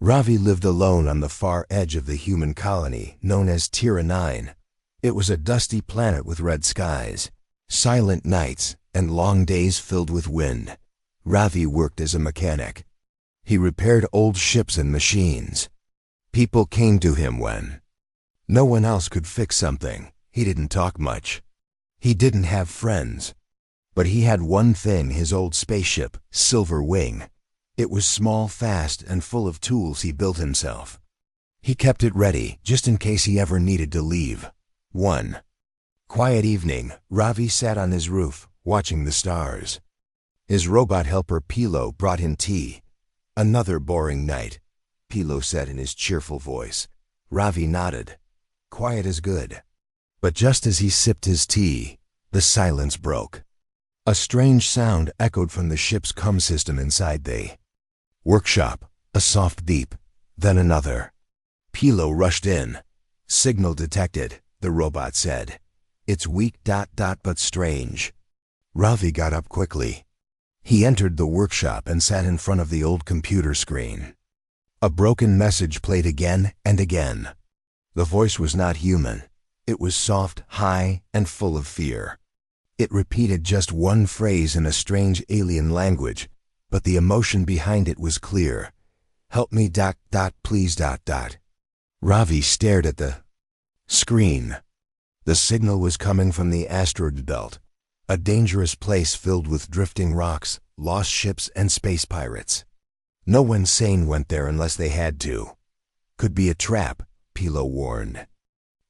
Ravi lived alone on the far edge of the human colony known as Tier 9. It was a dusty planet with red skies, silent nights, and long days filled with wind. Ravi worked as a mechanic. He repaired old ships and machines. People came to him when no one else could fix something. He didn't talk much. He didn't have friends. But he had one thing: his old spaceship, Silver Wing. It was small, fast, and full of tools he built himself. He kept it ready, just in case he ever needed to leave. One quiet evening, Ravi sat on his roof, watching the stars. His robot helper Pilo brought him tea. "Another boring night," Pilo said in his cheerful voice. Ravi nodded. Quiet is good. But just as he sipped his tea, the silence broke. A strange sound echoed from the ship's comm system inside the workshop. A soft beep, then another. Pilo rushed in. "Signal detected," the robot said. "It's weak ... but strange." Ravi got up quickly. He entered the workshop and sat in front of the old computer screen. A broken message played again and again. The voice was not human. It was soft, high, and full of fear. It repeated just one phrase in a strange alien language, but the emotion behind it was clear. "Help me ... please ... Ravi stared at the screen. The signal was coming from the asteroid belt, a dangerous place filled with drifting rocks, lost ships, and space pirates. No one sane went there unless they had to. "Could be a trap," Pilo warned.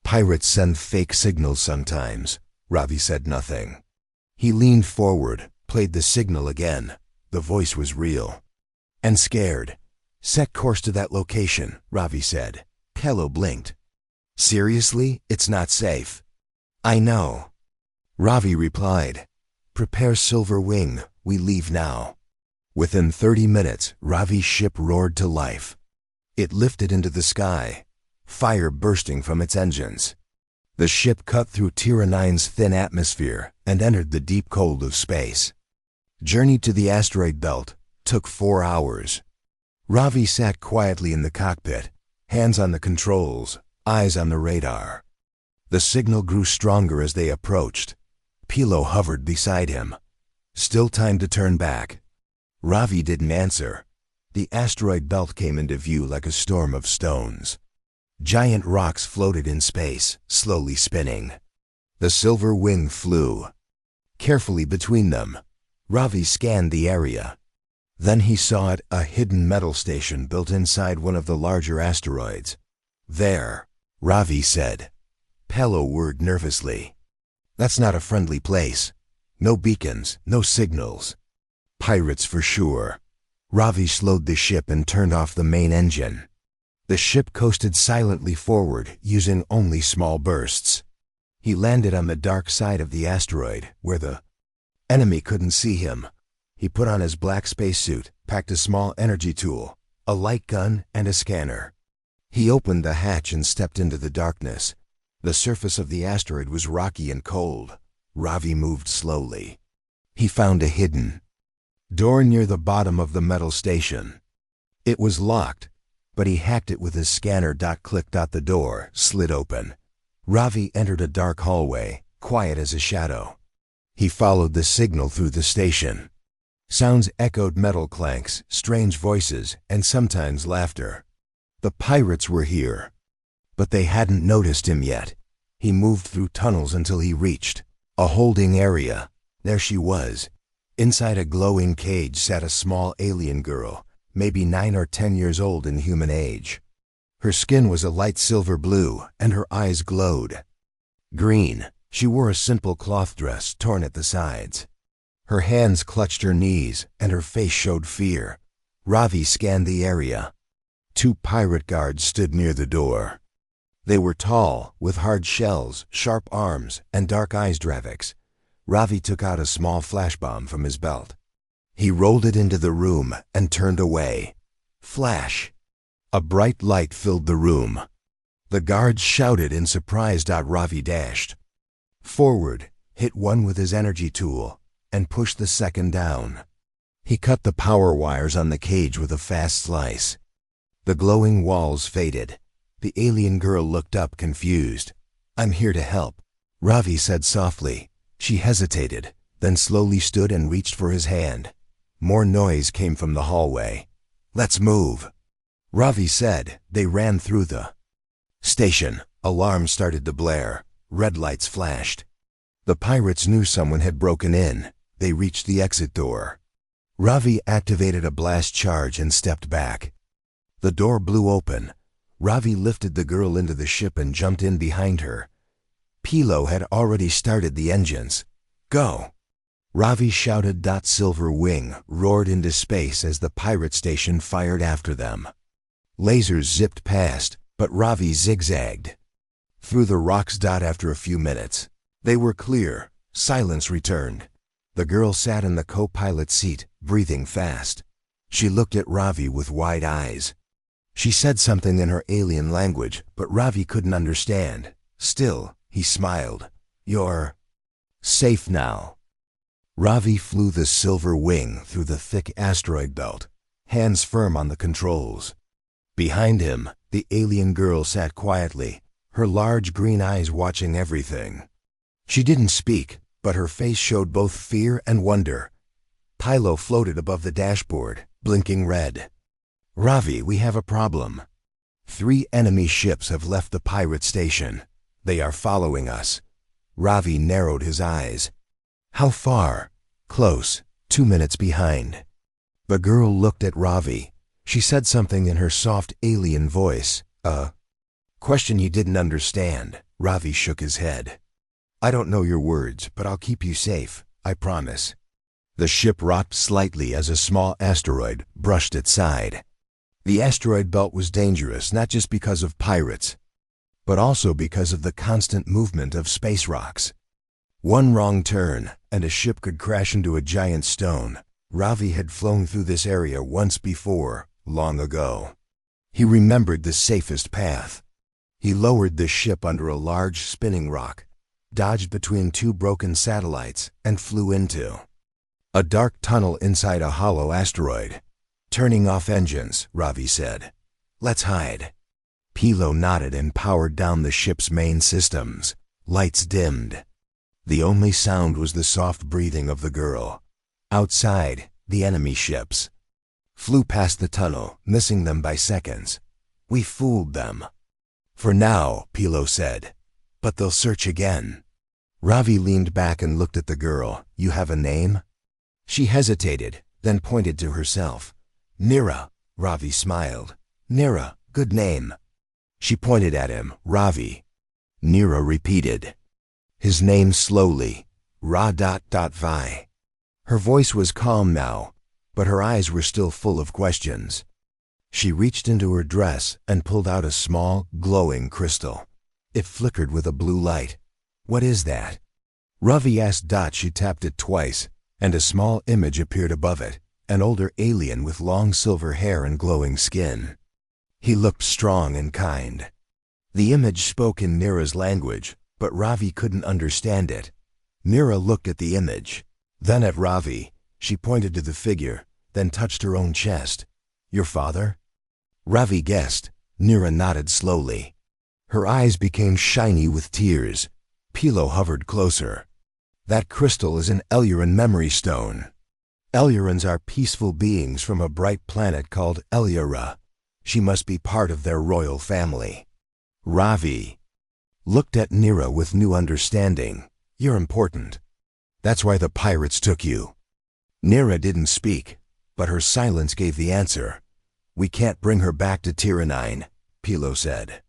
"Pirates send fake signals sometimes." Ravi said nothing. He leaned forward, played the signal again. The voice was real and scared. "Set course to that location," Ravi said. Pilo blinked. "Seriously? It's not safe." "I know." Ravi replied. "Prepare Silver Wing. We leave now." Within 30 minutes, Ravi's ship roared to life. It lifted into the sky, fire bursting from its engines. The ship cut through Tier 9's thin atmosphere and entered the deep cold of space. Journey to the asteroid belt took 4 hours. Ravi sat quietly in the cockpit, hands on the controls, eyes on the radar. The signal grew stronger as they approached. Pilo hovered beside him. "Still time to turn back." Ravi didn't answer. The asteroid belt came into view like a storm of stones. Giant rocks floated in space, slowly spinning. The Silver Wing flew carefully between them. Ravi scanned the area. Then he saw it, a hidden metal station built inside one of the larger asteroids. "There," Ravi said. Pilo whirred nervously. "That's not a friendly place. No beacons, no signals. Pirates for sure." Ravi slowed the ship and turned off the main engine. The ship coasted silently forward, using only small bursts. He landed on the dark side of the asteroid, where the enemy couldn't see him. He put on his black spacesuit, packed a small energy tool, a light gun, and a scanner. He opened the hatch and stepped into the darkness. The surface of the asteroid was rocky and cold. Ravi moved slowly. He found a hidden door near the bottom of the metal station. It was locked, but he hacked it with his scanner. Click. The door slid open. Ravi entered a dark hallway, quiet as a shadow. He followed the signal through the station. Sounds echoed: metal clanks, strange voices, and sometimes laughter. The pirates were here, but they hadn't noticed him yet. He moved through tunnels until he reached a holding area. There she was. Inside a glowing cage sat a small alien girl, maybe 9 or 10 years old in human age. Her skin was a light silver blue, and her eyes glowed green. She wore a simple cloth dress torn at the sides. Her hands clutched her knees, and her face showed fear. Ravi scanned the area. 2 pirate guards stood near the door. They were tall, with hard shells, sharp arms, and dark eyes. Draviks. Ravi took out a small flash bomb from his belt. He rolled it into the room and turned away. Flash! A bright light filled the room. The guards shouted in surprise. Ravi dashed forward, hit one with his energy tool, and pushed the second down. He cut the power wires on the cage with a fast slice. The glowing walls faded. The alien girl looked up confused. "I'm here to help," Ravi said softly. She hesitated, then slowly stood and reached for his hand. More noise came from the hallway. "Let's move," Ravi said. They ran through the station. Alarms started to blare. Red lights flashed. The pirates knew someone had broken in. They reached the exit door. Ravi activated a blast charge and stepped back. The door blew open. Ravi lifted the girl into the ship and jumped in behind her. Pilo had already started the engines. "Go!" Ravi shouted. Silver Wing roared into space as the pirate station fired after them. Lasers zipped past, but Ravi zigzagged through the rocks. After a few minutes, they were clear. Silence returned. The girl sat in the co-pilot seat, breathing fast. She looked at Ravi with wide eyes. She said something in her alien language, but Ravi couldn't understand. Still, he smiled. "You're safe now." Ravi flew the Silver Wing through the thick asteroid belt, hands firm on the controls. Behind him, the alien girl sat quietly, her large green eyes watching everything. She didn't speak, but her face showed both fear and wonder. Pilo floated above the dashboard, blinking red. "Ravi, we have a problem. 3 enemy ships have left the pirate station. They are following us." Ravi narrowed his eyes. "How far?" "Close, 2 minutes behind." The girl looked at Ravi. She said something in her soft alien voice. "A question you didn't understand." Ravi shook his head. "I don't know your words, but I'll keep you safe, I promise." The ship rocked slightly as a small asteroid brushed its side. The asteroid belt was dangerous not just because of pirates, but also because of the constant movement of space rocks. One wrong turn, and a ship could crash into a giant stone. Ravi had flown through this area once before, long ago. He remembered the safest path. He lowered the ship under a large spinning rock, dodged between 2 broken satellites, and flew into a dark tunnel inside a hollow asteroid. "Turning off engines," Ravi said. "Let's hide." Pilo nodded and powered down the ship's main systems. Lights dimmed. The only sound was the soft breathing of the girl. Outside, the enemy ships flew past the tunnel, missing them by seconds. "We fooled them." "For now," Pilo said. "But they'll search again." Ravi leaned back and looked at the girl. "You have a name?" She hesitated, then pointed to herself. "Nira." Ravi smiled. "Nira, good name." She pointed at him. "Ravi." Nira repeated his name slowly. Ra.Vi. Her voice was calm now, but her eyes were still full of questions. She reached into her dress and pulled out a small, glowing crystal. It flickered with a blue light. "What is that?" Ravi asked. She tapped it twice, and a small image appeared above it, an older alien with long silver hair and glowing skin. He looked strong and kind. The image spoke in Nira's language, but Ravi couldn't understand it. Nira looked at the image, then at Ravi. She pointed to the figure, then touched her own chest. "Your father?" Ravi guessed. Nira nodded slowly. Her eyes became shiny with tears. Pilo hovered closer. "That crystal is an Eluran memory stone. Elurans are peaceful beings from a bright planet called Elyura. She must be part of their royal family." Ravi looked at Nira with new understanding. "You're important. That's why the pirates took you." Nira didn't speak, but her silence gave the answer. "We can't bring her back to Tyranine," Pilo said.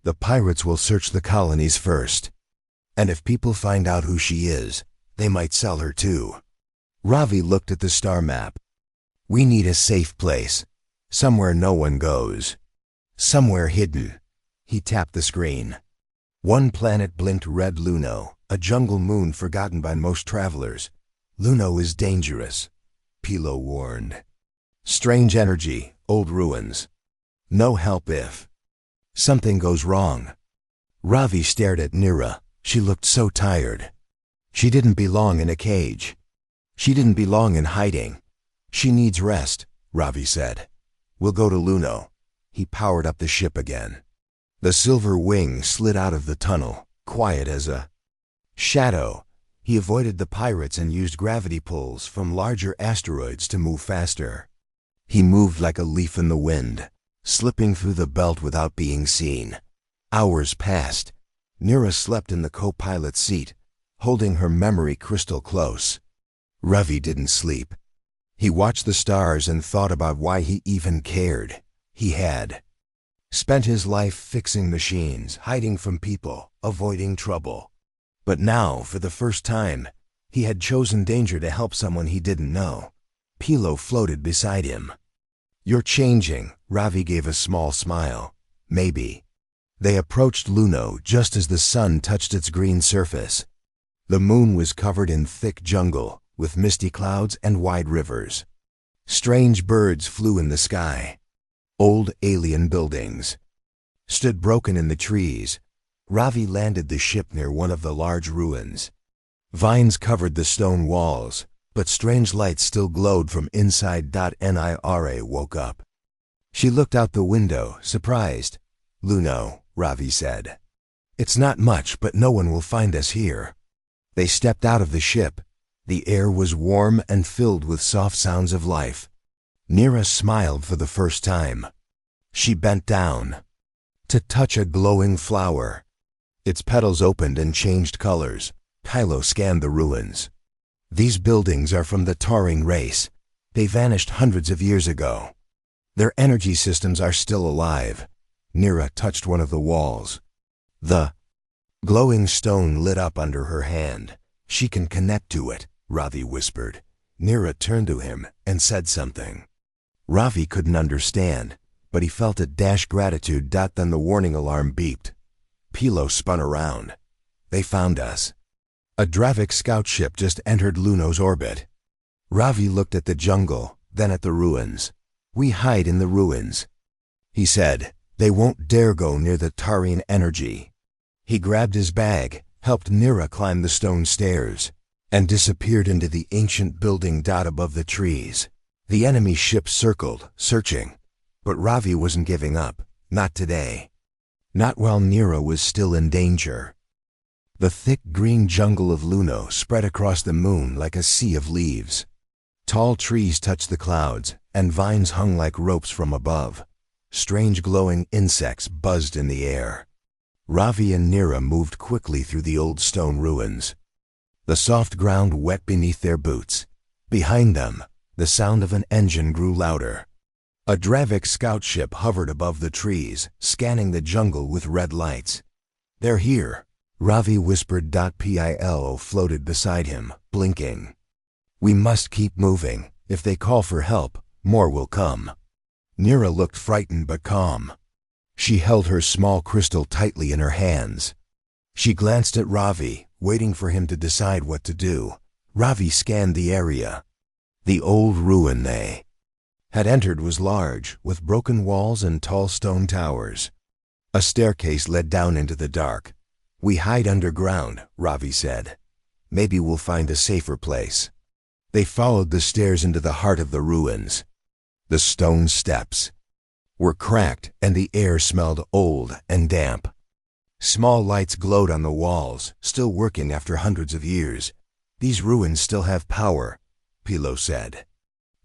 "The pirates will search the colonies first. And if people find out who she is, they might sell her too." Ravi looked at the star map. "We need a safe place. Somewhere no one goes. Somewhere hidden." He tapped the screen. One planet blinked red. Luno, a jungle moon forgotten by most travelers. "Luno is dangerous," Pilo warned. "Strange energy, old ruins. No help if something goes wrong." Ravi stared at Nira. She looked so tired. She didn't belong in a cage. She didn't belong in hiding. "She needs rest," Ravi said. "We'll go to Luno." He powered up the ship again. The silver wing slid out of the tunnel, quiet as a shadow. He avoided the pirates and used gravity pulls from larger asteroids to move faster. He moved like a leaf in the wind, slipping through the belt without being seen. Hours passed. Nira slept in the co-pilot's seat, holding her memory crystal close. Ravi didn't sleep. He watched the stars and thought about why he even cared. He had spent his life fixing machines, hiding from people, avoiding trouble. But now, for the first time, he had chosen danger to help someone he didn't know. Pilo floated beside him. "You're changing," Ravi gave a small smile. "Maybe." They approached Luno just as the sun touched its green surface. The moon was covered in thick jungle, with misty clouds and wide rivers. Strange birds flew in the sky. Old alien buildings stood broken in the trees. Ravi landed the ship near one of the large ruins. Vines covered the stone walls, but strange lights still glowed from inside. Nira woke up. She looked out the window, surprised. "Luno," Ravi said. "It's not much, but no one will find us here." They stepped out of the ship. The air was warm and filled with soft sounds of life. Nira smiled for the first time. She bent down to touch a glowing flower. Its petals opened and changed colors. Pilo scanned the ruins. "These buildings are from the Taurine race. They vanished hundreds of years ago. Their energy systems are still alive." Nira touched one of the walls. The glowing stone lit up under her hand. "She can connect to it," Ravi whispered. Nira turned to him and said something. Ravi couldn't understand, but he felt a dash gratitude. Then the warning alarm beeped. Pilo spun around. "They found us." A Dravik scout ship just entered Luno's orbit. Ravi looked at the jungle, then at the ruins. "We hide in the ruins," he said. "They won't dare go near the Taurine energy." He grabbed his bag, helped Nira climb the stone stairs, and disappeared into the ancient building. Above the trees, the enemy ship circled, searching. But Ravi wasn't giving up. Not today. Not while Nira was still in danger. The thick green jungle of Luno spread across the moon like a sea of leaves. Tall trees touched the clouds, and vines hung like ropes from above. Strange glowing insects buzzed in the air. Ravi and Nira moved quickly through the old stone ruins. The soft ground wet beneath their boots. Behind them, the sound of an engine grew louder. A Dravik scout ship hovered above the trees, scanning the jungle with red lights. "They're here," Ravi whispered. Pilo floated beside him, blinking. "We must keep moving. If they call for help, more will come." Nira looked frightened but calm. She held her small crystal tightly in her hands. She glanced at Ravi, waiting for him to decide what to do. Ravi scanned the area. The old ruin they had entered was large, with broken walls and tall stone towers. A staircase led down into the dark. "We hide underground," Ravi said. "Maybe we'll find a safer place." They followed the stairs into the heart of the ruins. The stone steps were cracked, and the air smelled old and damp. Small lights glowed on the walls, still working after hundreds of years. "These ruins still have power," Pilo said.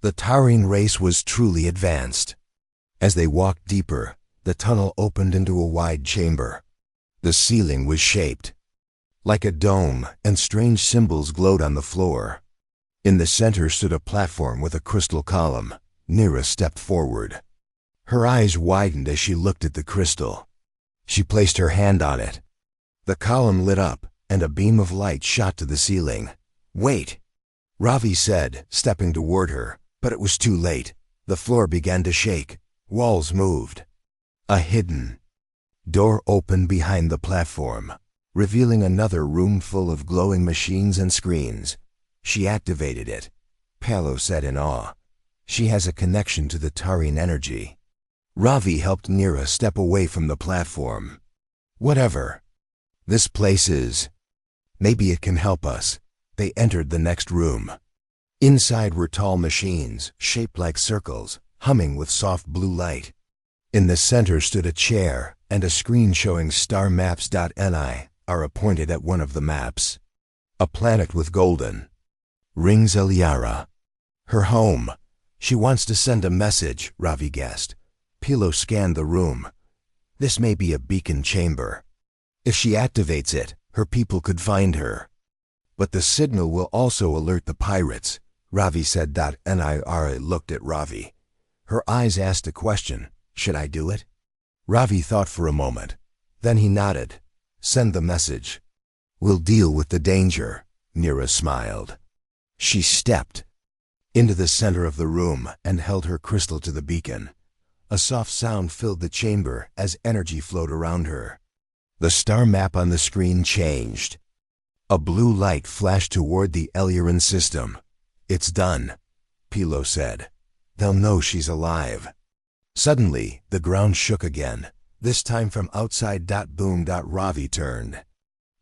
The Taurine race was truly advanced. As they walked deeper, the tunnel opened into a wide chamber. The ceiling was shaped like a dome, and strange symbols glowed on the floor. In the center stood a platform with a crystal column. Nira stepped forward. Her eyes widened as she looked at the crystal. She placed her hand on it. The column lit up, and a beam of light shot to the ceiling. "Wait," Ravi said, stepping toward her, but it was too late. The floor began to shake. Walls moved. A hidden door opened behind the platform, revealing another room full of glowing machines and screens. She activated it. Palo said in awe. "She has a connection to the Taurine energy." Ravi helped Nira step away from the platform. "Whatever this place is, maybe it can help us." They entered the next room. Inside were tall machines, shaped like circles, humming with soft blue light. In the center stood a chair, and a screen showing star maps.ni are pointed at one of the maps. A planet with golden rings. Eliara. Her home. She wants to send a message, Ravi guessed. Pilo scanned the room. This may be a beacon chamber. If she activates it, her people could find her. But the signal will also alert the pirates, Ravi said. Nira looked at Ravi. Her eyes asked a question. Should I do it? Ravi thought for a moment. Then he nodded. Send the message. We'll deal with the danger, Nira smiled. She stepped into the center of the room and held her crystal to the beacon. A soft sound filled the chamber as energy flowed around her. The star map on the screen changed. A blue light flashed toward the Eliran system. It's done, Pilo said. They'll know she's alive. Suddenly, the ground shook again, this time from outside. Boom. Ravi turned.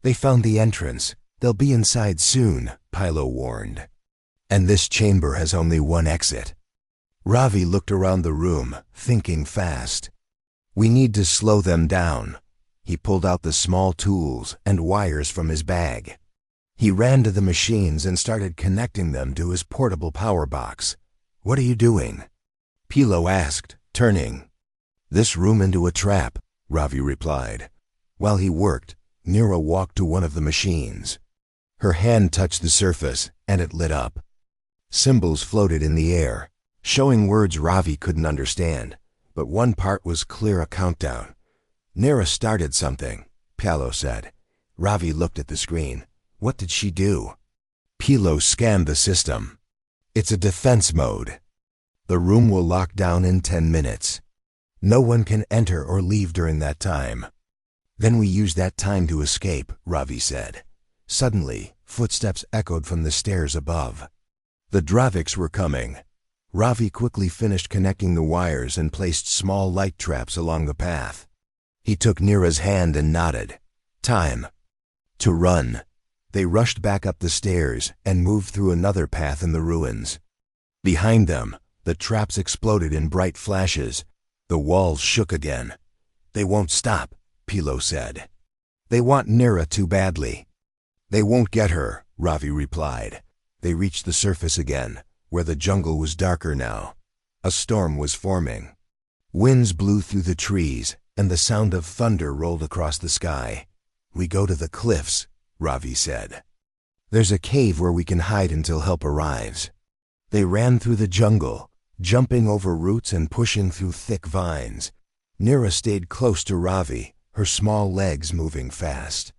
They found the entrance. They'll be inside soon, Pilo warned. And this chamber has only one exit. Ravi looked around the room, thinking fast. We need to slow them down. He pulled out the small tools and wires from his bag. He ran to the machines and started connecting them to his portable power box. What are you doing? Pilo asked, turning this room into a trap, Ravi replied. While he worked, Nira walked to one of the machines. Her hand touched the surface, and it lit up. Symbols floated in the air, showing words Ravi couldn't understand, but one part was clear: a countdown. Nira started something, Pilo said. Ravi looked at the screen. What did she do? Pilo scanned the system. It's a defense mode. The room will lock down in 10 minutes. No one can enter or leave during that time. Then we use that time to escape, Ravi said. Suddenly, footsteps echoed from the stairs above. The Draviks were coming. Ravi quickly finished connecting the wires and placed small light traps along the path. He took Nira's hand and nodded. Time to run. They rushed back up the stairs and moved through another path in the ruins. Behind them, the traps exploded in bright flashes. The walls shook again. They won't stop, Pilo said. They want Nira too badly. They won't get her, Ravi replied. They reached the surface again, where the jungle was darker now. A storm was forming. Winds blew through the trees, and the sound of thunder rolled across the sky. We go to the cliffs, Ravi said. There's a cave where we can hide until help arrives. They ran through the jungle, jumping over roots and pushing through thick vines. Nira stayed close to Ravi, her small legs moving fast.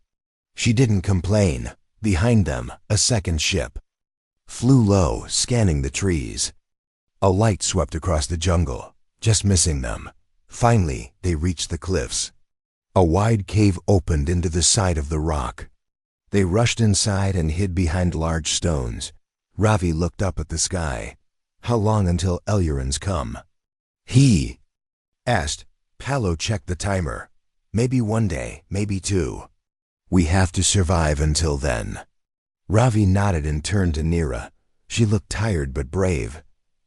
She didn't complain. Behind them, a second ship flew low, scanning the trees. A light swept across the jungle, just missing them. Finally, they reached the cliffs. A wide cave opened into the side of the rock. They rushed inside and hid behind large stones. Ravi looked up at the sky. How long until Elurans come? He asked. Palo checked the timer. Maybe 1 day, maybe 2. We have to survive until then. Ravi nodded and turned to Nira. She looked tired but brave.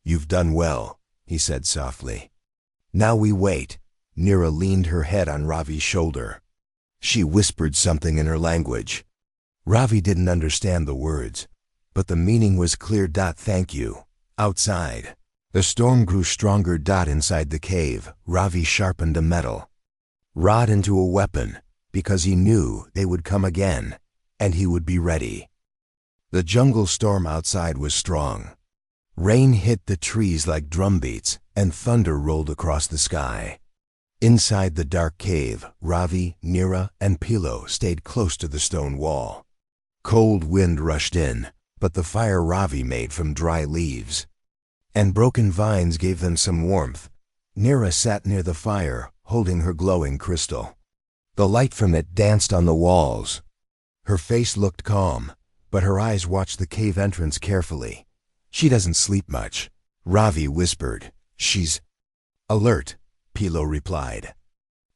You've done well, he said softly. Now we wait. Nira leaned her head on Ravi's shoulder. She whispered something in her language. Ravi didn't understand the words, but the meaning was clear. Thank you. Outside, the storm grew stronger. Inside the cave, Ravi sharpened a metal rod into a weapon because he knew they would come again, and he would be ready. The jungle storm outside was strong. Rain hit the trees like drumbeats, and thunder rolled across the sky. Inside the dark cave, Ravi, Nira, and Pilo stayed close to the stone wall. Cold wind rushed in, but the fire Ravi made from dry leaves and broken vines gave them some warmth. Nira sat near the fire, holding her glowing crystal. The light from it danced on the walls. Her face looked calm, but her eyes watched the cave entrance carefully. She doesn't sleep much, Ravi whispered. She's alert, Pilo replied.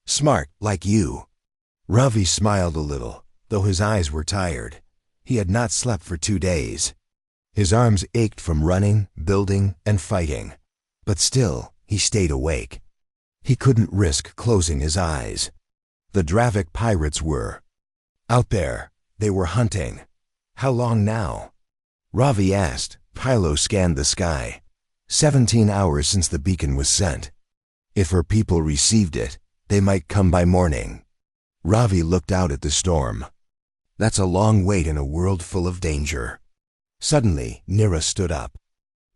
Smart, like you. Ravi smiled a little, though his eyes were tired. He had not slept for 2 days. His arms ached from running, building, and fighting. But still, he stayed awake. He couldn't risk closing his eyes. The Dravik pirates were out there. They were hunting. How long now? Ravi asked. Pilo scanned the sky. 17 hours since the beacon was sent. If her people received it, they might come by morning. Ravi looked out at the storm. That's a long wait in a world full of danger. Suddenly, Nira stood up.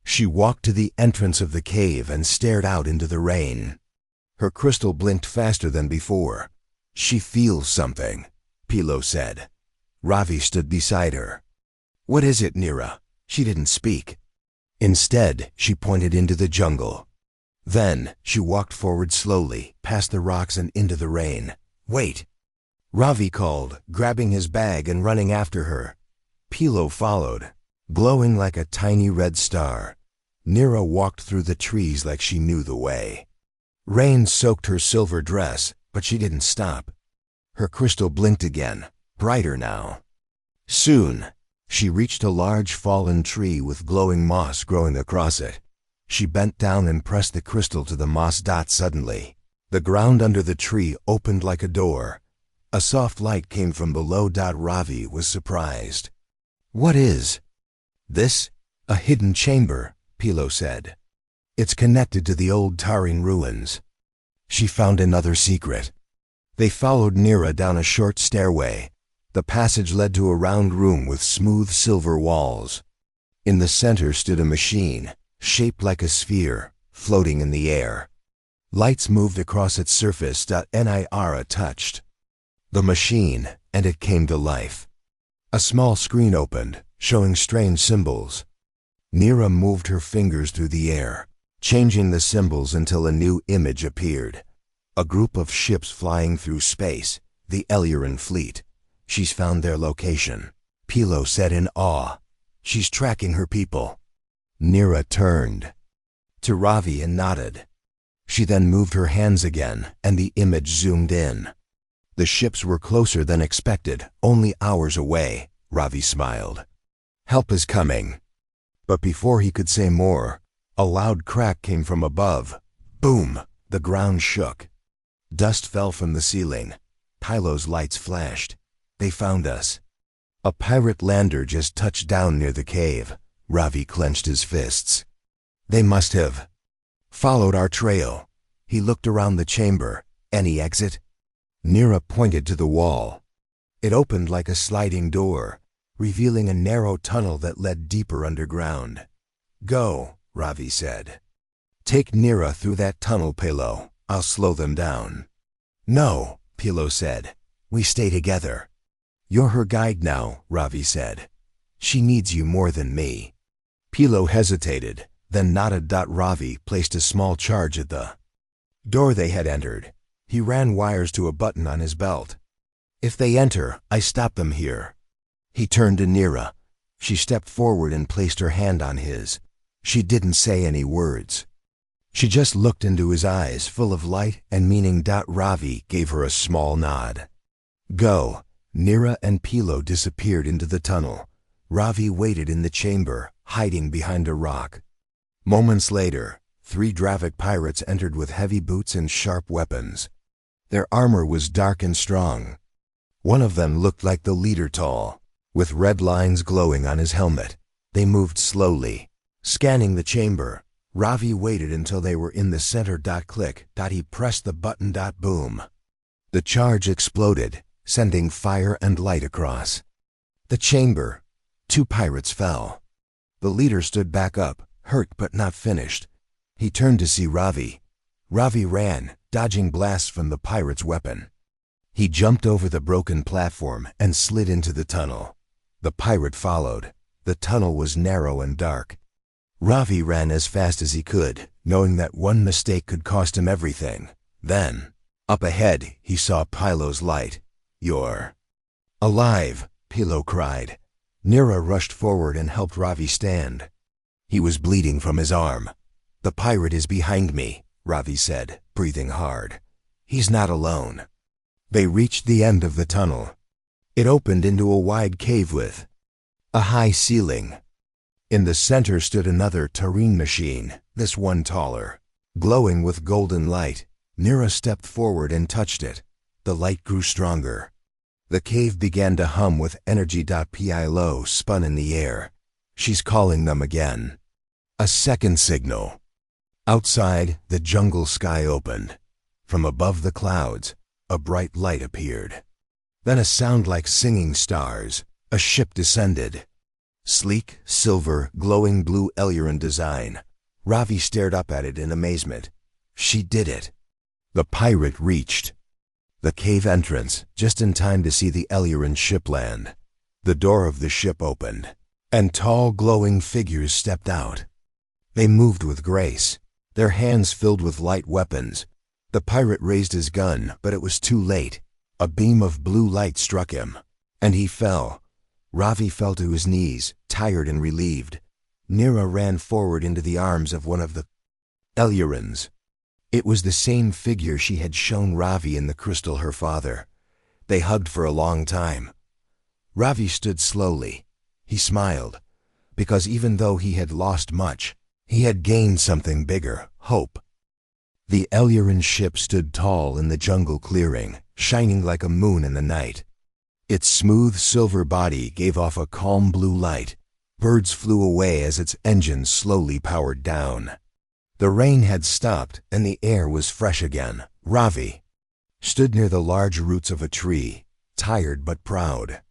She walked to the entrance of the cave and stared out into the rain. Her crystal blinked faster than before. She feels something, Pilo said. Ravi stood beside her. What is it, Nira? She didn't speak. Instead, she pointed into the jungle. Then, she walked forward slowly, past the rocks and into the rain. Wait! Ravi called, grabbing his bag and running after her. Pilo followed, glowing like a tiny red star. Nira walked through the trees like she knew the way. Rain soaked her silver dress, but she didn't stop. Her crystal blinked again, brighter now. Soon, she reached a large fallen tree with glowing moss growing across it. She bent down and pressed the crystal to the moss. Suddenly, the ground under the tree opened like a door. A soft light came from below. Ravi was surprised. What is this? A hidden chamber, Pilo said. It's connected to the old Tarin ruins. She found another secret. They followed Nira down a short stairway. The passage led to a round room with smooth silver walls. In the center stood a machine, shaped like a sphere, floating in the air. Lights moved across its surface. Nira touched the machine, and it came to life. A small screen opened, showing strange symbols. Nira moved her fingers through the air, changing the symbols until a new image appeared. A group of ships flying through space, the Eliran fleet. She's found their location, Pilo said in awe. She's tracking her people. Nira turned to Ravi and nodded. She then moved her hands again, and the image zoomed in. The ships were closer than expected, only hours away. Ravi smiled. Help is coming. But before he could say more, a loud crack came from above. Boom! The ground shook. Dust fell from the ceiling. Pilo's lights flashed. They found us. A pirate lander just touched down near the cave. Ravi clenched his fists. They must have followed our trail. He looked around the chamber. Any exit? Nira pointed to the wall. It opened like a sliding door, revealing a narrow tunnel that led deeper underground. Go, Ravi said. Take Nira through that tunnel, Pilo. I'll slow them down. No, Pilo said. We stay together. You're her guide now, Ravi said. She needs you more than me. Pilo hesitated, then nodded. Ravi placed a small charge at the door they had entered. He ran wires to a button on his belt. If they enter, I stop them here. He turned to Nira. She stepped forward and placed her hand on his. She didn't say any words. She just looked into his eyes, full of light and meaning. Ravi gave her a small nod. Go. Nira and Pilo disappeared into the tunnel. Ravi waited in the chamber, hiding behind a rock. Moments later, 3 Dravik pirates entered with heavy boots and sharp weapons. Their armor was dark and strong. One of them looked like the leader, tall, with red lines glowing on his helmet. They moved slowly, scanning the chamber. Ravi waited until they were in the center. Click. He pressed the button. Boom. The charge exploded, sending fire and light across the chamber. 2 pirates fell. The leader stood back up, hurt but not finished. He turned to see Ravi. Ravi ran, dodging blasts from the pirate's weapon. He jumped over the broken platform and slid into the tunnel. The pirate followed. The tunnel was narrow and dark. Ravi ran as fast as he could, knowing that one mistake could cost him everything. Then, up ahead, he saw Pilo's light. You're alive, Pilo cried. Nira rushed forward and helped Ravi stand. He was bleeding from his arm. The pirate is behind me, Ravi said, breathing hard. He's not alone. They reached the end of the tunnel. It opened into a wide cave with a high ceiling. In the center stood another Tarin machine, this one taller, glowing with golden light. Nira stepped forward and touched it. The light grew stronger. The cave began to hum with energy. Pilo spun in the air. She's calling them again. A second signal. Outside, the jungle sky opened. From above the clouds, a bright light appeared. Then a sound like singing stars. A ship descended. Sleek, silver, glowing blue Elluran design. Ravi stared up at it in amazement. She did it. The pirate reached the cave entrance just in time to see the Elluran ship land. The door of the ship opened, and tall, glowing figures stepped out. They moved with grace, their hands filled with light weapons. The pirate raised his gun, but it was too late. A beam of blue light struck him, and he fell. Ravi fell to his knees, tired and relieved. Nira ran forward into the arms of one of the Ellurans. It was the same figure she had shown Ravi in the crystal, her father. They hugged for a long time. Ravi stood slowly. He smiled, because even though he had lost much, he had gained something bigger, hope. The Elluran ship stood tall in the jungle clearing, shining like a moon in the night. Its smooth silver body gave off a calm blue light. Birds flew away as its engines slowly powered down. The rain had stopped and the air was fresh again. Ravi stood near the large roots of a tree, tired but proud.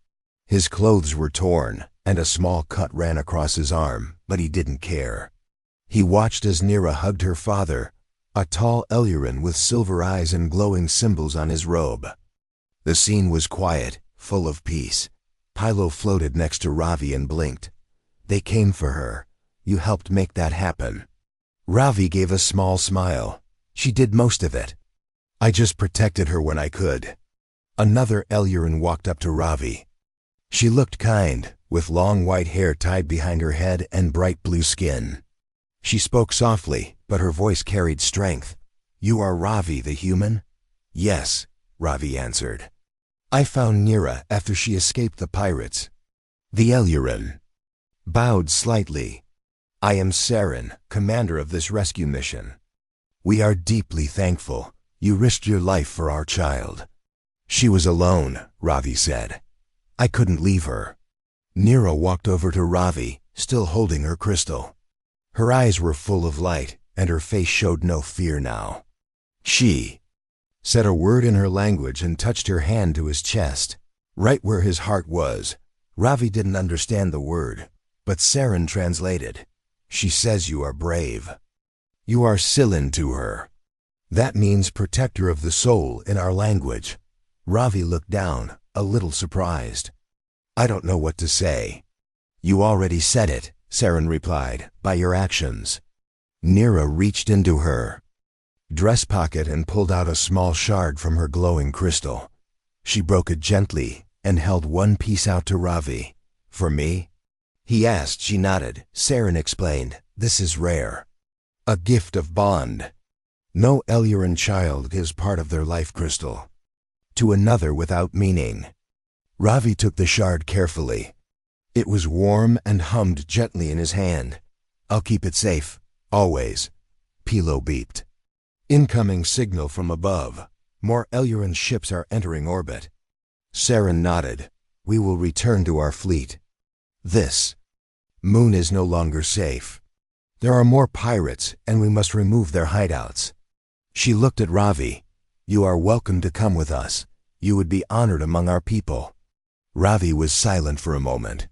His clothes were torn and a small cut ran across his arm, but he didn't care. He watched as Nira hugged her father, a tall Elluran with silver eyes and glowing symbols on his robe. The scene was quiet, full of peace. Pilo floated next to Ravi and blinked. They came for her. You helped make that happen. Ravi gave a small smile. She did most of it. I just protected her when I could. Another Elluran walked up to Ravi. She looked kind, with long white hair tied behind her head and bright blue skin. She spoke softly, but her voice carried strength. You are Ravi the human? Yes, Ravi answered. I found Nira after she escaped the pirates. The Elluran bowed slightly. I am Saren, commander of this rescue mission. We are deeply thankful. You risked your life for our child. She was alone, Ravi said. I couldn't leave her. Nira walked over to Ravi, still holding her crystal. Her eyes were full of light, and her face showed no fear now. She said a word in her language and touched her hand to his chest, right where his heart was. Ravi didn't understand the word, but Saren translated. She says you are brave. You are Silin to her. That means protector of the soul in our language. Ravi looked down, a little surprised. I don't know what to say. You already said it, Saren replied, by your actions. Nira reached into her dress pocket and pulled out a small shard from her glowing crystal. She broke it gently and held one piece out to Ravi. For me? He asked. She nodded. Saren explained, this is rare. A gift of bond. No Elluran child gives part of their life crystal to another without meaning. Ravi took the shard carefully. It was warm and hummed gently in his hand. I'll keep it safe, always. Pilo beeped. Incoming signal from above. More Elluran ships are entering orbit. Saren nodded. We will return to our fleet. This moon is no longer safe. There are more pirates, and we must remove their hideouts. She looked at Ravi. You are welcome to come with us. You would be honored among our people. Ravi was silent for a moment.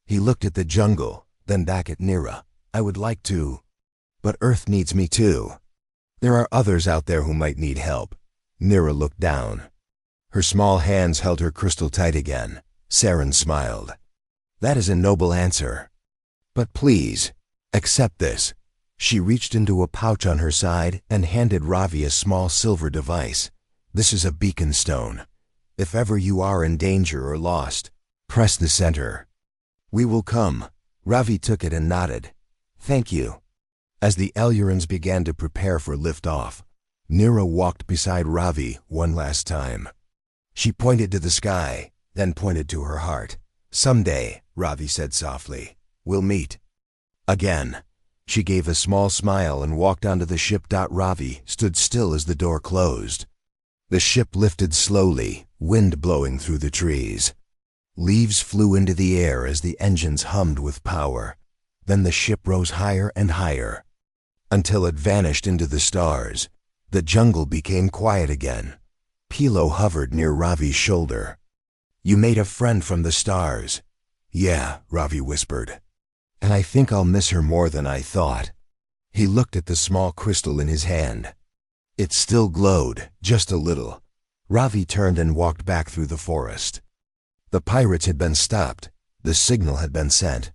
He looked at the jungle, then back at Nira. I would like to, but Earth needs me too. There are others out there who might need help. Nira looked down. Her small hands held her crystal tight again. Saren smiled. That is a noble answer. But please, accept this. She reached into a pouch on her side and handed Ravi a small silver device. This is a beacon stone. If ever you are in danger or lost, press the center. We will come. Ravi took it and nodded. Thank you. As the Ellurans began to prepare for liftoff, Nira walked beside Ravi one last time. She pointed to the sky, then pointed to her heart. Someday, Ravi said softly, we'll meet again. She gave a small smile and walked onto the ship. Ravi stood still as the door closed. The ship lifted slowly, wind blowing through the trees. Leaves flew into the air as the engines hummed with power. Then the ship rose higher and higher, until it vanished into the stars. The jungle became quiet again. Pilo hovered near Ravi's shoulder. "You made a friend from the stars." "Yeah," Ravi whispered. "And I think I'll miss her more than I thought." He looked at the small crystal in his hand. It still glowed, just a little. Ravi turned and walked back through the forest. The pirates had been stopped. The signal had been sent.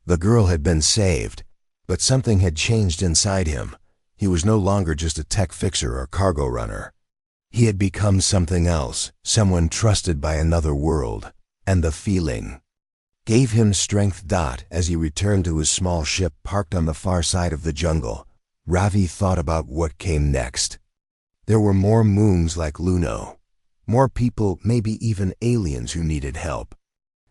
The girl had been saved. But something had changed inside him. He was no longer just a tech fixer or cargo runner. He had become something else, someone trusted by another world. And the feeling gave him strength. As he returned to his small ship parked on the far side of the jungle, Ravi thought about what came next. There were more moons like Luno, more people, maybe even aliens who needed help.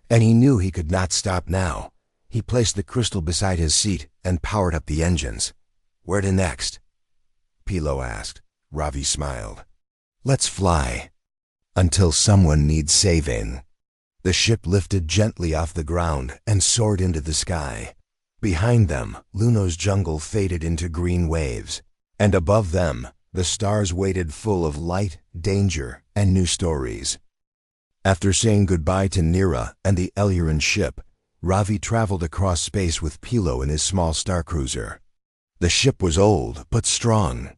And he knew he could not stop now. He placed the crystal beside his seat and powered up the engines. "Where to next?" Pilo asked. Ravi smiled. "Let's fly. Until someone needs saving." The ship lifted gently off the ground and soared into the sky. Behind them, Luno's jungle faded into green waves. And above them, the stars waited full of light, danger, and new stories. After saying goodbye to Nira and the Elluran ship, Ravi traveled across space with Pilo in his small star cruiser. The ship was old, but strong.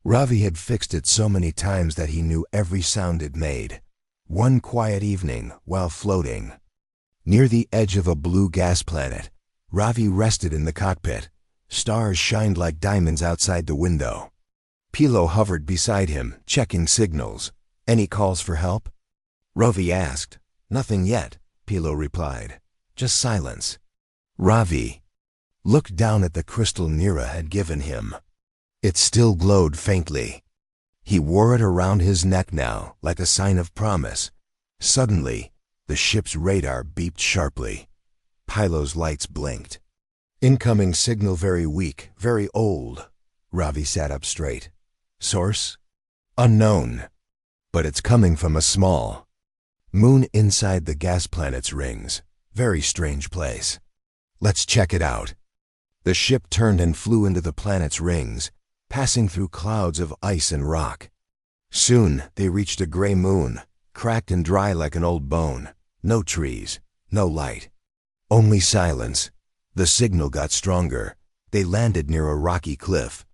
Ravi had fixed it so many times that he knew every sound it made. One quiet evening, while floating near the edge of a blue gas planet, Ravi rested in the cockpit. Stars shined like diamonds outside the window. Pilo hovered beside him, checking signals. "Any calls for help?" Ravi asked. "Nothing yet," Pilo replied. "Just silence." Ravi looked down at the crystal Nira had given him. It still glowed faintly. He wore it around his neck now, like a sign of promise. Suddenly, the ship's radar beeped sharply. Pilo's lights blinked. "Incoming signal very weak, very old." Ravi sat up straight. "Source? Unknown. But it's coming from a small moon inside the gas planet's rings. Very strange place. Let's check it out." The ship turned and flew into the planet's rings, passing through clouds of ice and rock. Soon they reached a gray moon, cracked and dry like an old bone. No trees, no light, only silence. The signal got stronger. They landed near a rocky cliff.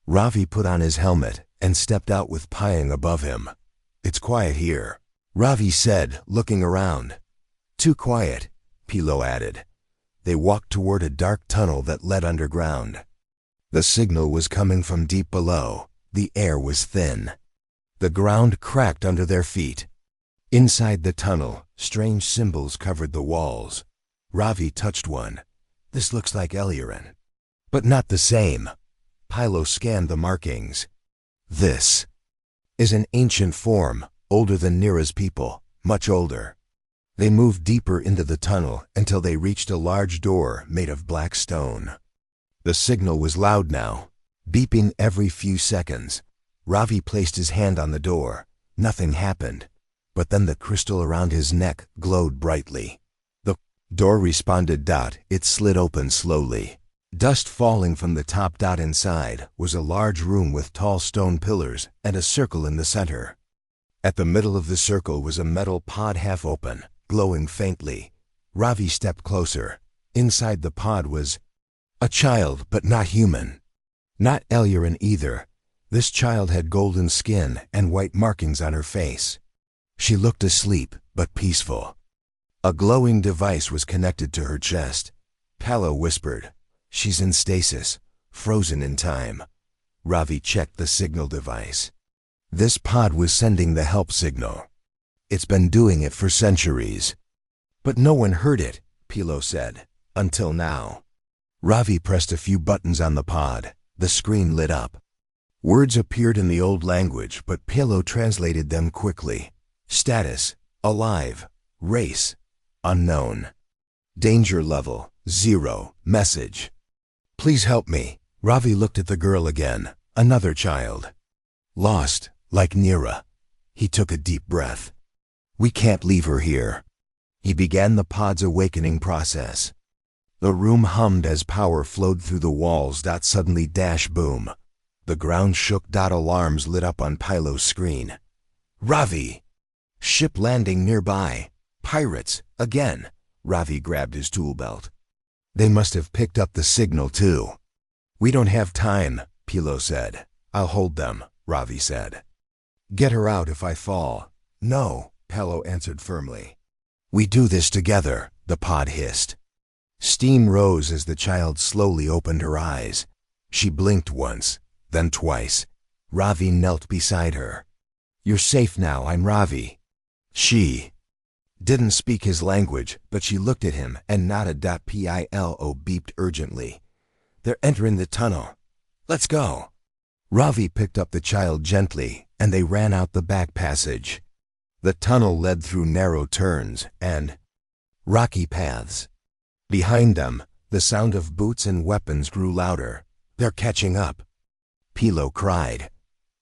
Ravi put on his helmet and stepped out with Pyong above him. "It's quiet here," Ravi said, looking around. "Too quiet," Pilo added. They walked toward a dark tunnel that led underground. The signal was coming from deep below. The air was thin. The ground cracked under their feet. Inside the tunnel, strange symbols covered the walls. Ravi touched one. "This looks like Elluran, but not the same." Pilo scanned the markings. "This is an ancient form, older than Nira's people, much older." They moved deeper into the tunnel until they reached a large door made of black stone. The signal was loud now, beeping every few seconds. Ravi placed his hand on the door. Nothing happened, but then the crystal around his neck glowed brightly. The door responded. It slid open slowly. Dust falling from the top. Inside was a large room with tall stone pillars and a circle in the center. At the middle of the circle was a metal pod half open, glowing faintly. Ravi stepped closer. Inside the pod was a child, but not human. Not Elluran either. This child had golden skin and white markings on her face. She looked asleep, but peaceful. A glowing device was connected to her chest. Palo whispered, "She's in stasis, frozen in time." Ravi checked the signal device. This pod was sending the help signal. It's been doing it for centuries. "But no one heard it," Pilo said, "until now." Ravi pressed a few buttons on the pod. The screen lit up. Words appeared in the old language, but Pilo translated them quickly. Status: alive. Race: unknown. Danger level: 0. Message: Please help me. Ravi looked at the girl again. Another child. Lost, like Nira. He took a deep breath. We can't leave her here. He began the pod's awakening process. The room hummed as power flowed through the walls. Suddenly dash boom. The ground shook. Alarms lit up on Pilo's screen. Ravi! Ship landing nearby. Pirates, again. Ravi grabbed his tool belt. They must have picked up the signal too. We don't have time, Pilo said. I'll hold them, Ravi said. Get her out if I fall. No, Pilo answered firmly. We do this together, the pod hissed. Steam rose as the child slowly opened her eyes. She blinked once, then twice. Ravi knelt beside her. You're safe now, I'm Ravi. She didn't speak his language, but she looked at him and nodded. Pilo beeped urgently. They're entering the tunnel. Let's go. Ravi picked up the child gently, and they ran out the back passage. The tunnel led through narrow turns and rocky paths. Behind them, the sound of boots and weapons grew louder. They're catching up. Pilo cried.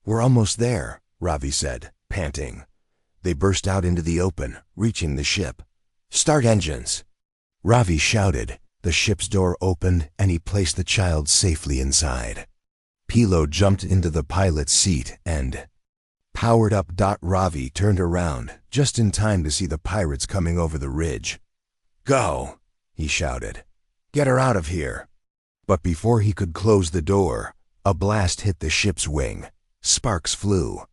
We're almost there, Ravi said, panting. They burst out into the open, reaching the ship. Start engines. Ravi shouted. The ship's door opened, and he placed the child safely inside. Pilo jumped into the pilot's seat and powered up. Ravi turned around, just in time to see the pirates coming over the ridge. Go, he shouted. Get her out of here. But before he could close the door, a blast hit the ship's wing. Sparks flew.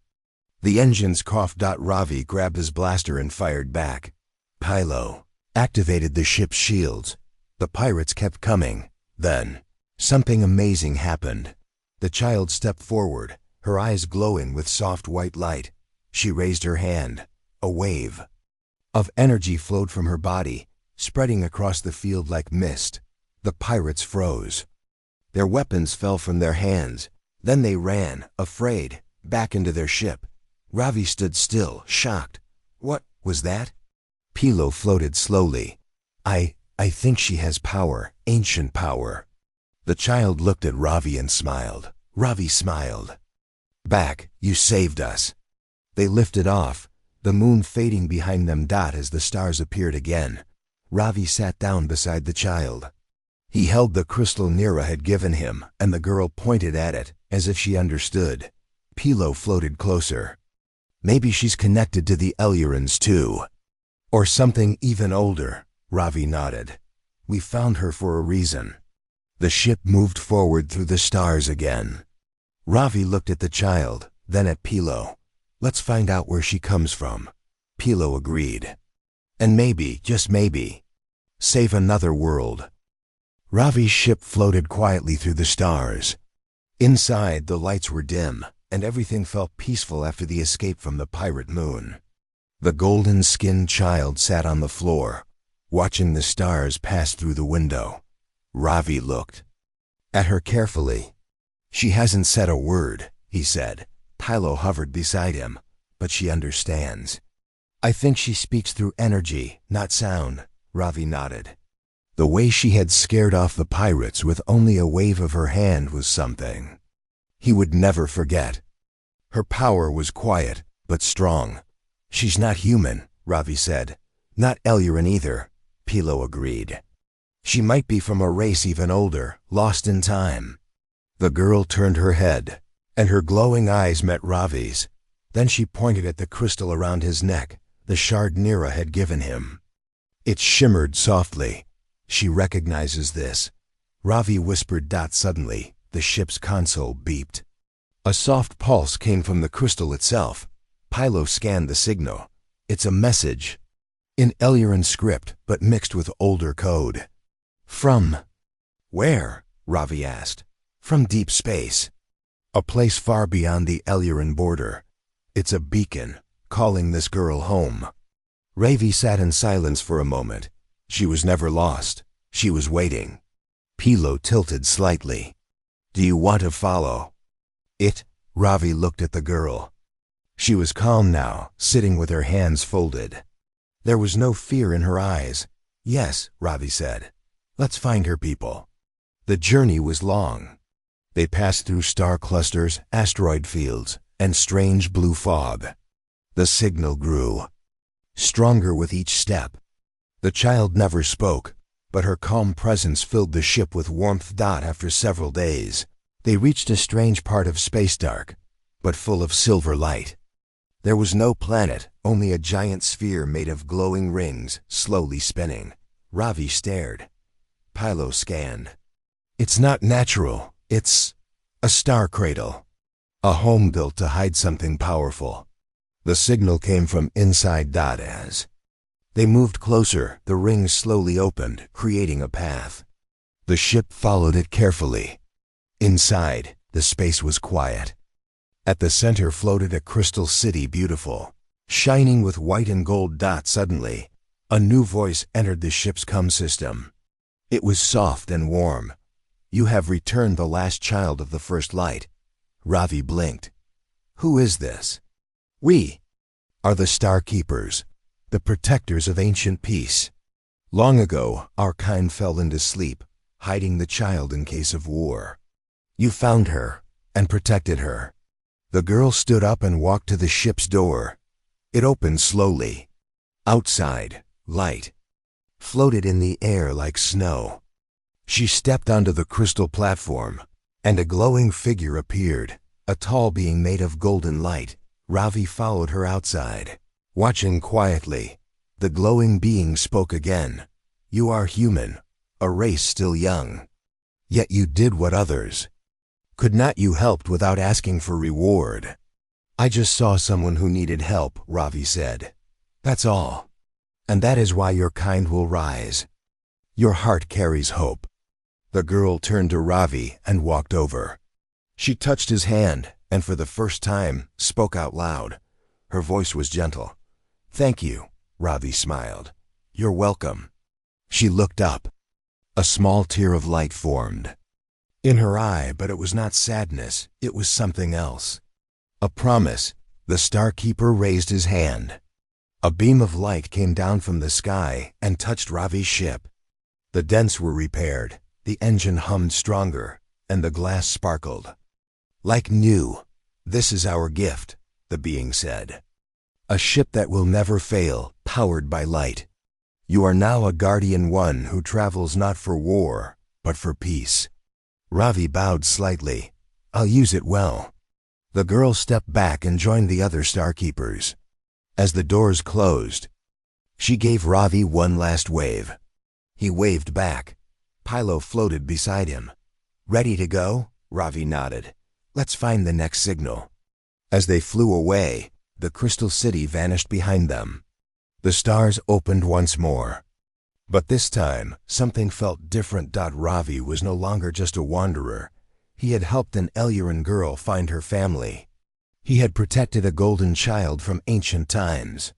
The engines coughed. Ravi grabbed his blaster and fired back. Pilo activated the ship's shields. The pirates kept coming. Then, something amazing happened. The child stepped forward, her eyes glowing with soft white light. She raised her hand. A wave of energy flowed from her body, spreading across the field like mist. The pirates froze. Their weapons fell from their hands. Then they ran, afraid, back into their ship. Ravi stood still, shocked. What was that? Pilo floated slowly. I think she has power, ancient power. The child looked at Ravi and smiled. Ravi smiled back. You saved us. They lifted off, the moon fading behind them. As the stars appeared again, Ravi sat down beside the child. He held the crystal Nira had given him, and the girl pointed at it, as if she understood. Pilo floated closer. Maybe she's connected to the Elurans too. Or something even older, Ravi nodded. We found her for a reason. The ship moved forward through the stars again. Ravi looked at the child, then at Pilo. Let's find out where she comes from. Pilo agreed. And maybe, just maybe, save another world. Ravi's ship floated quietly through the stars. Inside, the lights were dim, and everything felt peaceful after the escape from the pirate moon. The golden-skinned child sat on the floor, watching the stars pass through the window. Ravi looked at her carefully. She hasn't said a word, he said. Pilo hovered beside him, but she understands. I think she speaks through energy, not sound, Ravi nodded. The way she had scared off the pirates with only a wave of her hand was something he would never forget. Her power was quiet, but strong. She's not human, Ravi said. Not Eluran either, Pilo agreed. She might be from a race even older, lost in time. The girl turned her head, and her glowing eyes met Ravi's. Then she pointed at the crystal around his neck, the shard Nira had given him. It shimmered softly. She recognizes this. Ravi whispered. Suddenly, the ship's console beeped. A soft pulse came from the crystal itself. Pilo scanned the signal. It's a message. In Eluran script, but mixed with older code. From where? Ravi asked. From deep space. A place far beyond the Eluran border. It's a beacon, calling this girl home. Ravi sat in silence for a moment. She was never lost. She was waiting. Pilo tilted slightly. Do you want to follow it? Ravi looked at the girl. She was calm now, sitting with her hands folded. There was no fear in her eyes. Yes, Ravi said. Let's find her people. The journey was long. They passed through star clusters, asteroid fields, and strange blue fog. The signal grew, stronger with each step. The child never spoke, but her calm presence filled the ship with warmth. After several days, they reached a strange part of space, dark, but full of silver light. There was no planet, only a giant sphere made of glowing rings, slowly spinning. Ravi stared. Pilo scanned. It's not natural. It's a star cradle. A home built to hide something powerful. The signal came from inside. As they moved closer, the rings slowly opened, creating a path. The ship followed it carefully. Inside, the space was quiet. At the center floated a crystal city, beautiful, shining with white and gold. Suddenly, a new voice entered the ship's comm system. It was soft and warm. You have returned the last child of the first light. Ravi blinked. Who is this? We are the Star Keepers, the protectors of ancient peace. Long ago, our kind fell into sleep, hiding the child in case of war. You found her and protected her. The girl stood up and walked to the ship's door. It opened slowly. Outside, light floated in the air like snow. She stepped onto the crystal platform, and a glowing figure appeared, a tall being made of golden light. Ravi followed her outside. Watching quietly, the glowing being spoke again. You are human, a race still young. Yet you did what others could not. You helped without asking for reward. I just saw someone who needed help, Ravi said. That's all. And that is why your kind will rise. Your heart carries hope. The girl turned to Ravi and walked over. She touched his hand and for the first time spoke out loud. Her voice was gentle. Thank you, Ravi smiled. You're welcome. She looked up. A small tear of light formed in her eye, but it was not sadness, it was something else. A promise. The Star Keeper raised his hand. A beam of light came down from the sky and touched Ravi's ship. The dents were repaired, the engine hummed stronger, and the glass sparkled. Like new. This is our gift, the being said. A ship that will never fail, powered by light. You are now a guardian, one who travels not for war, but for peace. Ravi bowed slightly. I'll use it well. The girl stepped back and joined the other Star Keepers. As the doors closed, she gave Ravi one last wave. He waved back. Pilo floated beside him. Ready to go? Ravi nodded. Let's find the next signal. As they flew away, the crystal city vanished behind them. The stars opened once more. But this time, something felt different. Ravi was no longer just a wanderer. He had helped an Eluran girl find her family. He had protected a golden child from ancient times.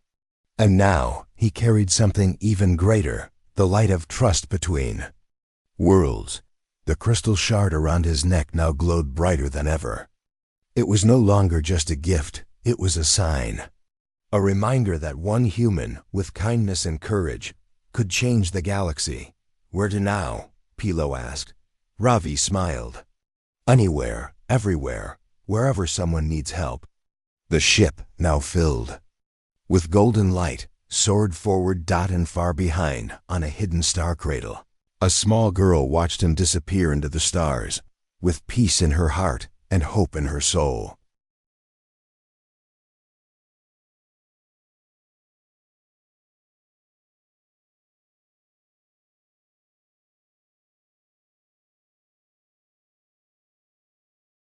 And now, he carried something even greater, the light of trust between worlds. The crystal shard around his neck now glowed brighter than ever. It was no longer just a gift, it was a sign. A reminder that one human, with kindness and courage, could change the galaxy. Where to now? Pilo asked. Ravi smiled. Anywhere, everywhere, wherever someone needs help. The ship now filled with golden light, soared forward. And far behind, on a hidden star cradle, a small girl watched him disappear into the stars, with peace in her heart and hope in her soul.